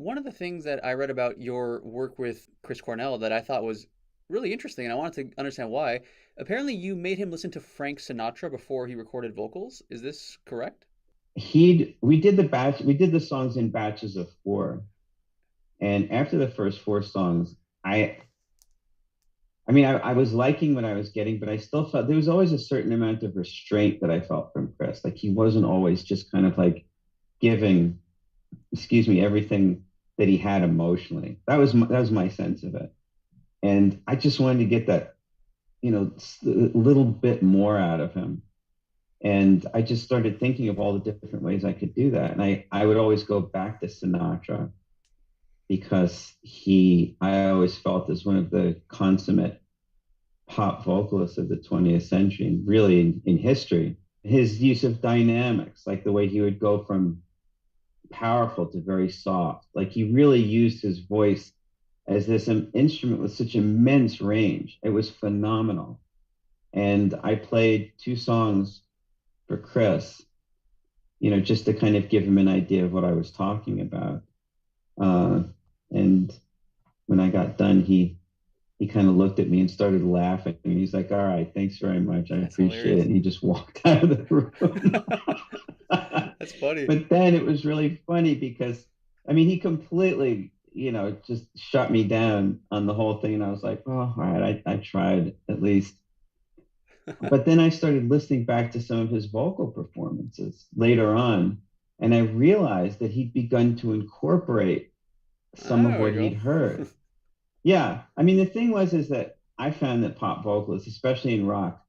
one of the things that I read about your work with Chris Cornell that I thought was really interesting, and I wanted to understand why. Apparently, you made him listen to Frank Sinatra before he recorded vocals. Is this correct? We did the songs in batches of four. And after the first four songs, I I was liking what I was getting, but I still felt there was always a certain amount of restraint that I felt from Chris. Like he wasn't always just kind of like giving, excuse me, everything that he had emotionally. That was my sense of it. And I just wanted to get that, a little bit more out of him. And I just started thinking of all the different ways I could do that. And I would always go back to Sinatra because I always felt as one of the consummate pop vocalists of the 20th century, and really in history. His use of dynamics, like the way he would go from powerful to very soft, like he really used his voice as this instrument with such immense range. It was phenomenal. And I played two songs for Chris, just to kind of give him an idea of what I was talking about. And when I got done, he kind of looked at me and started laughing. And he's like, "All right, thanks very much. I That's appreciate it." hilarious. And he just walked out of the room. That's funny. But then it was really funny because, I mean, he completely, just shut me down on the whole thing. And I was like, "Oh, all right, I tried at least." But then I started listening back to some of his vocal performances later on. And I realized that he'd begun to incorporate some of There we what go. he'd heard. Yeah. I mean, the thing was, is that I found that pop vocalists, especially in rock,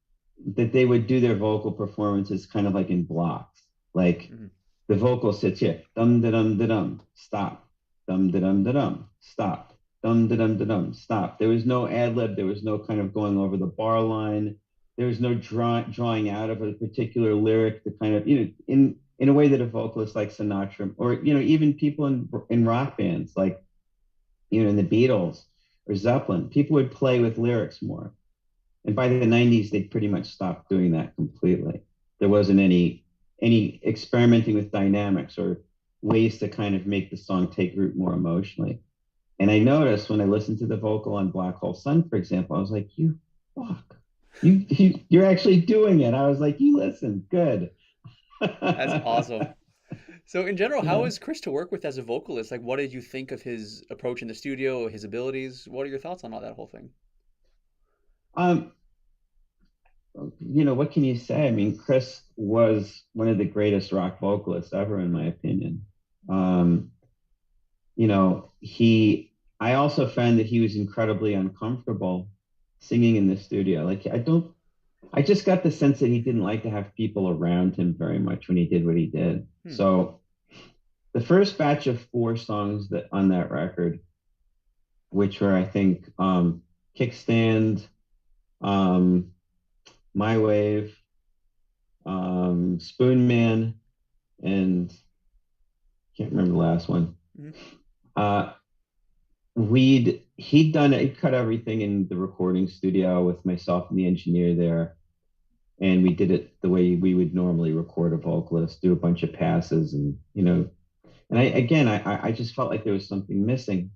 that they would do their vocal performances kind of like in blocks. Like Mhm. the vocal sits here, dum da dum da dum, stop, dum da dum da dum, stop, dum da dum da dum, stop. There was no ad lib. There was no kind of going over the bar line. There was no drawing out of a particular lyric to kind of, in a way that a vocalist like Sinatra or, even people in rock bands like, in the Beatles or Zeppelin, people would play with lyrics more. And by the 90s, they pretty much stopped doing that completely. There wasn't any experimenting with dynamics or ways to kind of make the song take root more emotionally. And I noticed when I listened to the vocal on Black Hole Sun, for example, I was like, you fuck. You're actually doing it. I was like, you listen, good. That's awesome. So in general, how Yeah. is Chris to work with as a vocalist? Like, what did you think of his approach in the studio, his abilities? What are your thoughts on all that whole thing? Um, what can you say? I mean, Chris was one of the greatest rock vocalists ever, in my opinion. Um, I also found that he was incredibly uncomfortable singing in the studio. I just got the sense that he didn't like to have people around him very much when he did what he did. Hmm. So the first batch of four songs that on that record, which were, I think, Kickstand, um, My Wave, Spoonman, and can't remember the last one. Mhm. Uh, he'd cut everything in the recording studio with myself and the engineer there, and we did it the way we would normally record a vocalist, do a bunch of passes, and and I just felt like there was something missing,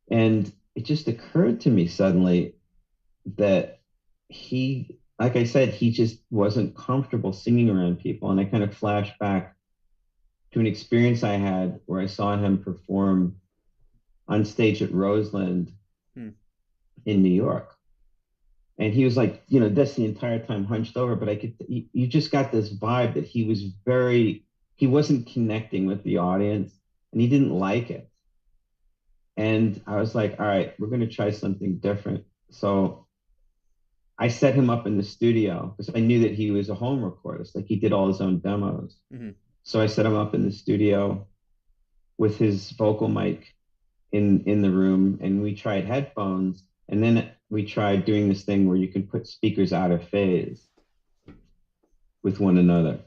and it just occurred to me suddenly that like I said, he just wasn't comfortable singing around people, and I kind of flashed back to an experience I had where I saw him perform on stage at Roseland Hmm. in New York. And he was like, this the entire time hunched over, but you just got this vibe that he wasn't connecting with the audience and he didn't like it. And I was like, all right, we're going to try something different. So I set him up in the studio because I knew that he was a home recordist, like he did all his own demos. Mhm. So I set him up in the studio with his vocal mic in the room, and we tried headphones, and then we tried doing this thing where you can put speakers out of phase with one another.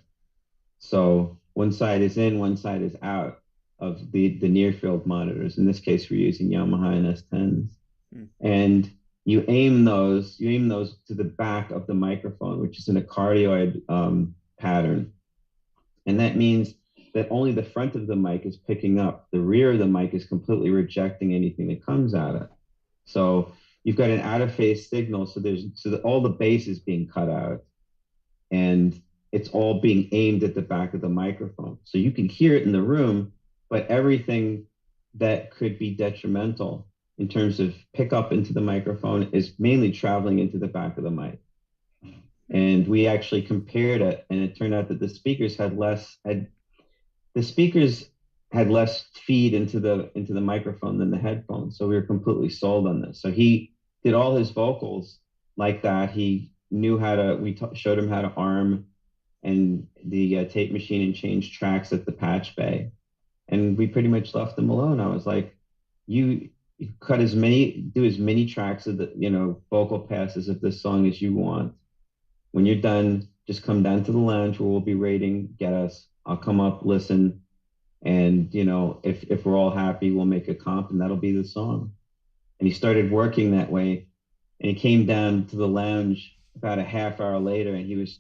So one side is in, one side is out of the near field monitors. In this case, we're using Yamaha NS10s, Hmm. and you aim those to the back of the microphone, which is in a cardioid pattern, and that means that only the front of the mic is picking up. The rear of the mic is completely rejecting anything that comes at it. So you've got an out of phase signal. So that all the bass is being cut out, and it's all being aimed at the back of the microphone. So you can hear it in the room, but everything that could be detrimental in terms of pickup into the microphone is mainly traveling into the back of the mic. And we actually compared it, and it turned out that the speakers had less feed into the microphone than the headphones. So we were completely sold on this. So he did all his vocals like that. He knew how to. Showed him how to arm and the tape machine and change tracks at the patch bay, and we pretty much left him alone. I was like, you do as many tracks of the vocal passes of this song as you want. When you're done, just come down to the lounge where we'll be rating, get us. I'll come up, listen, and if we're all happy, we'll make a comp, and that'll be the song. And he started working that way, and he came down to the lounge about a half hour later, and he was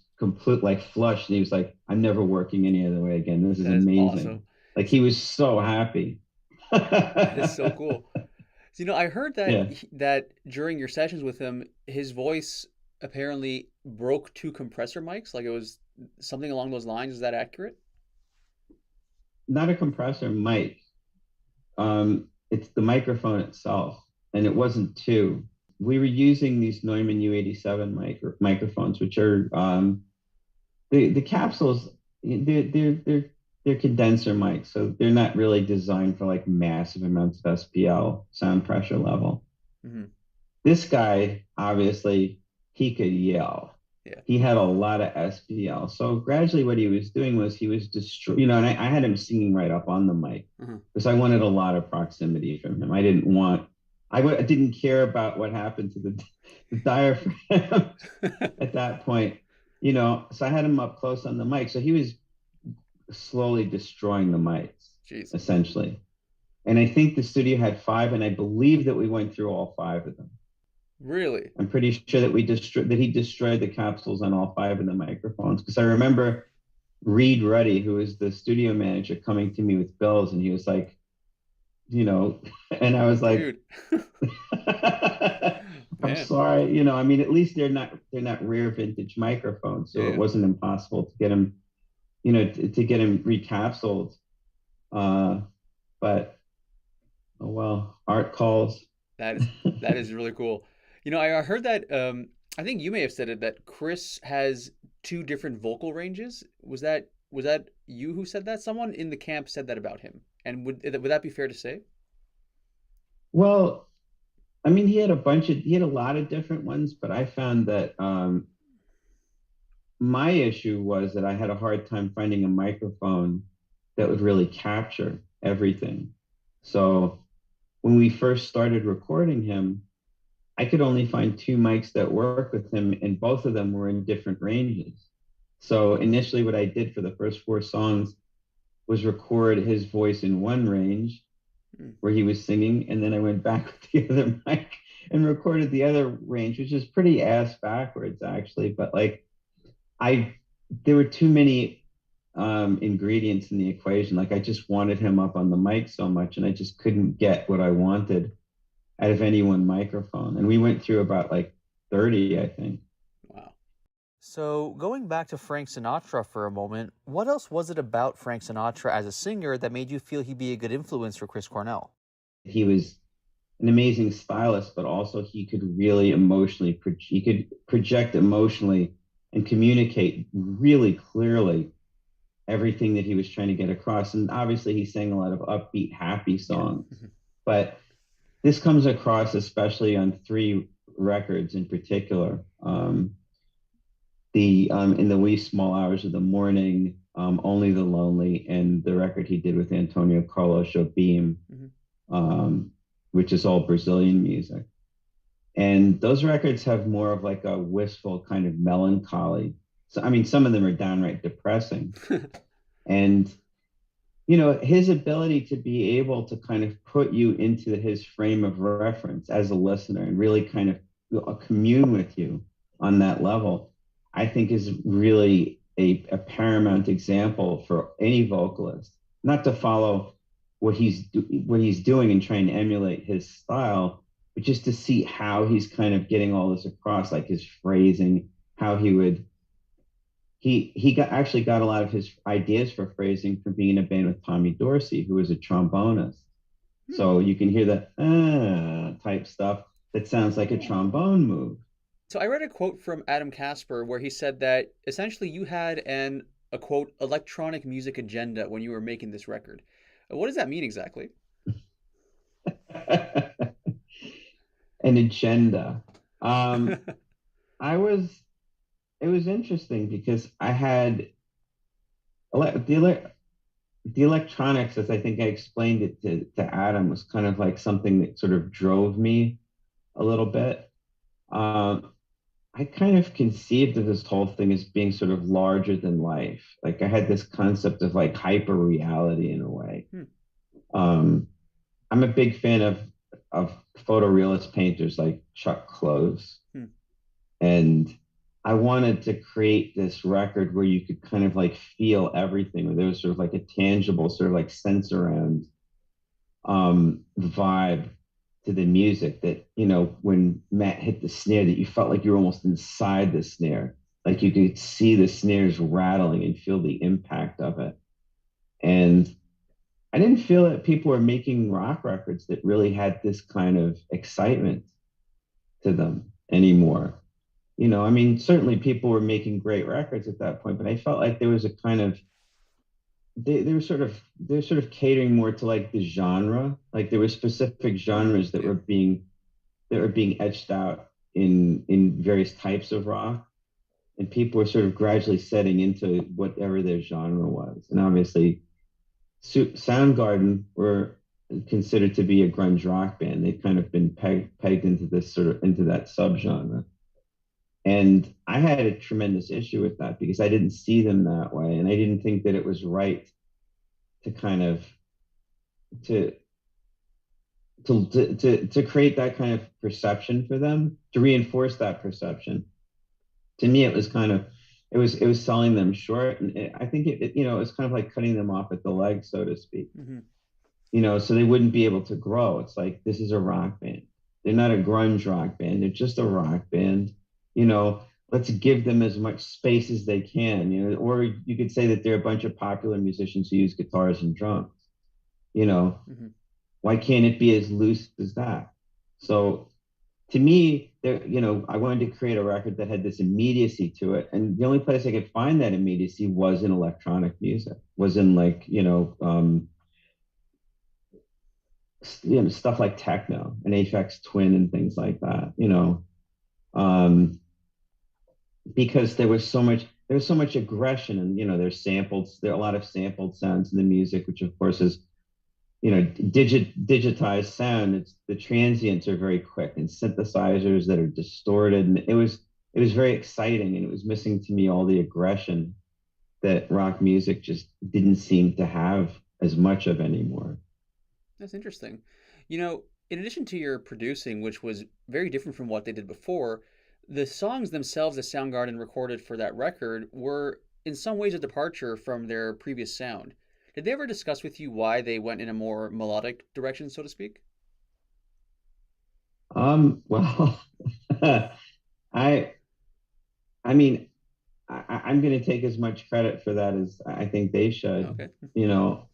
flushed, and he was like, "I'm never working any other way again. This is That is amazing." awesome. Like, he was so happy. That is so cool. So, I heard that Yeah. that during your sessions with him, his voice apparently broke two compressor mics. Like it was something along those lines. Is that accurate? Not a compressor mic. It's the microphone itself, and it wasn't two. We were using these Neumann U87 microphones, which are the capsules. They're condenser mics, so they're not really designed for like massive amounts of SPL sound pressure level. Mm-hmm. This guy, obviously, he could yell. Yeah. He had a lot of SPL. So gradually what he was doing was he was and I had him singing right up on the mic because I wanted a lot of proximity from him. I didn't care about what happened to the diaphragm at that point, so I had him up close on the mic. So he was slowly destroying the mics, Jeez. essentially. And I think the studio had 5, and I believe that we went through all 5 of them. Really? I'm pretty sure that he destroyed the capsules on all 5 of the microphones, because I remember Reed Ruddy, who was the studio manager, coming to me with bills, and he was like, and I was like, I'm Man. sorry, at least they're not rare vintage microphones, so Yeah. it wasn't impossible to get him, to get him recapsuled. But oh well, art calls. That is really cool. I heard that I think you may have said it that Chris has 2 different vocal ranges. Was that you who said that? Someone in the camp said that about him. And would that be fair to say? Well, I mean, he had a lot of different ones, but I found that my issue was that I had a hard time finding a microphone that would really capture everything. So when we first started recording him, I could only find 2 mics that work with him, and both of them were in different ranges. So initially, what I did for the first 4 songs was record his voice in one range where he was singing, and then I went back with the other mic and recorded the other range, which is pretty ass backwards, actually. But like, there were too many ingredients in the equation. Like, I just wanted him up on the mic so much, and I just couldn't get what I wanted out of any one microphone. And we went through about like 30, I think. Wow. So, going back to Frank Sinatra for a moment, what else was it about Frank Sinatra as a singer that made you feel he'd be a good influence for Chris Cornell? He was an amazing stylist, but also he could really he could project emotionally and communicate really clearly everything that he was trying to get across. And obviously he sang a lot of upbeat, happy songs, but this comes across especially on 3 records in particular. In the wee small hours of the morning, Only the Lonely, and the record he did with Antonio Carlos Jobim, which is all Brazilian music. And those records have more of like a wistful kind of melancholy. So, I mean, some of them are downright depressing. And, his ability to be able to kind of put you into his frame of reference as a listener and really kind of commune with you on that level, I think is really a paramount example for any vocalist, not to follow what he's doing and trying to emulate his style, but just to see how he's kind of getting all this across, like his phrasing, how he would he got actually got a lot of his ideas for phrasing from being in a band with Tommy Dorsey, who was a trombonist. Hmm. So you can hear the type stuff that sounds like a trombone move. So I read a quote from Adam Casper where he said that essentially you had an a quote electronic music agenda when you were making this record. What does that mean exactly? An agenda. Um, I was it was interesting because I had the the electronics, as I think I explained it to Adam, was kind of like something that sort of drove me a little bit. Um, I kind of conceived of this whole thing as being sort of larger than life. Like I had this concept of like hyper reality in a way. Hmm. Um, I'm a big fan of photorealist painters like Chuck Close, Hmm. and I wanted to create this record where you could kind of like feel everything, where there was sort of like a tangible, sort of like sense around vibe to the music that, you know, when Matt hit the snare, that you felt like you were almost inside the snare, like you could see the snares rattling and feel the impact of it. And I didn't feel that people were making rock records that really had this kind of excitement to them anymore. You know, I mean, certainly people were making great records at that point, but I felt like there was a kind of they were sort of they're sort of catering more to like the genre. Like there were specific genres Yeah. that were being etched out in various types of rock, and people were sort of gradually setting into whatever their genre was. And obviously, Soundgarden were considered to be a grunge rock band. They've kind of been pegged into this sort of into that subgenre. And I had a tremendous issue with that because I didn't see them that way, and I didn't think that it was right to kind of to to create that kind of perception for them, to reinforce that perception. To me, it was kind of it was selling them short, and I think you know, it was kind of like cutting them off at the leg, so to speak. Hmm. You know, so they wouldn't be able to grow. It's like, this is a rock band. They're not a grunge rock band. They're just a rock band. You know, let's give them as much space as they can. You know, or you could say that they're a bunch of popular musicians who use guitars and drums. You know, Hmm. why can't it be as loose as that? So to me, there, you know, I wanted to create a record that had this immediacy to it, and the only place I could find that immediacy was in electronic music, was in like, you know, stuff like techno and Aphex Twin and things like that. You know, um, because there was so much aggression, and you know, there are a lot of sampled sounds in the music, which of course is, you know, digitized sound. It's the transients are very quick, and synthesizers that are distorted, and it was very exciting, and it was missing to me all the aggression that rock music just didn't seem to have as much of anymore. That's interesting. You know, in addition to your producing, which was very different from what they did before, the songs themselves that Soundgarden recorded for that record were in some ways a departure from their previous sound. Did they ever discuss with you why they went in a more melodic direction, so to speak? Well, I I mean, I'm going to take as much credit for that as I think they should. Okay. You know,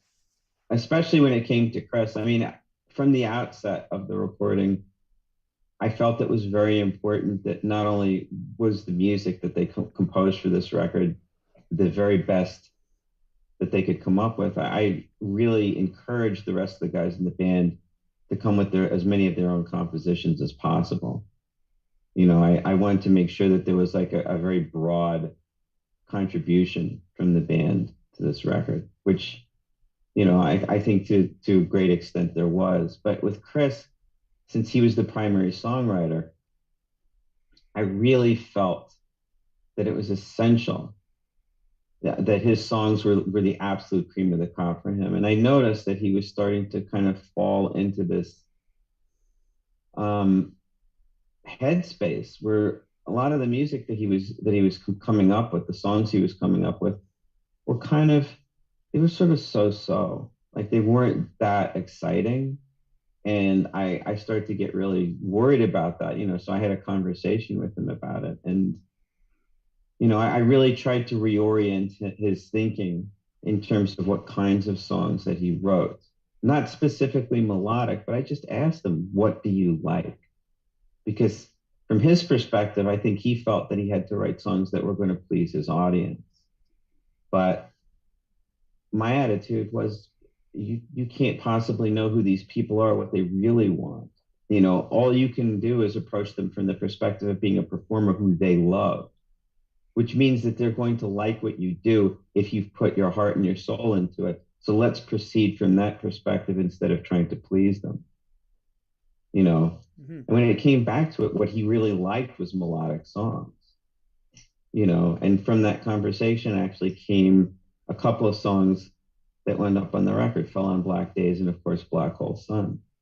especially when it came to Chris. I mean, from the outset of the recording, I felt it was very important that not only was the music that they composed for this record the very best that they could come up with, I really encouraged the rest of the guys in the band to come with their as many of their own compositions as possible. You know, I wanted to make sure that there was like a very broad contribution from the band to this record, which, you know, I think to a great extent there was. But with Chris, since he was the primary songwriter, I really felt that it was essential that his songs were the absolute cream of the crop for him. And I noticed that he was starting to kind of fall into this um, headspace where a lot of the music that he was coming up with, the songs he was coming up with, were kind of they were sort of so-so. Like they weren't that exciting. And I started to get really worried about that, you know. So I had a conversation with him about it. And, you know, I really tried to reorient his thinking in terms of what kinds of songs that he wrote. Not specifically melodic, but I just asked him, what do you like? Because from his perspective, I think he felt that he had to write songs that were going to please his audience. But my attitude was, you can't possibly know who these people are, what they really want. You know, all you can do is approach them from the perspective of being a performer who they love, which means that they're going to like what you do if you've put your heart and your soul into it. So let's proceed from that perspective instead of trying to please them, you know. Hmm. And when it came back to it, what he really liked was melodic songs, you know. And from that conversation actually came a couple of songs that went up on the record, Fell on Black Days and of course Black Hole Sun.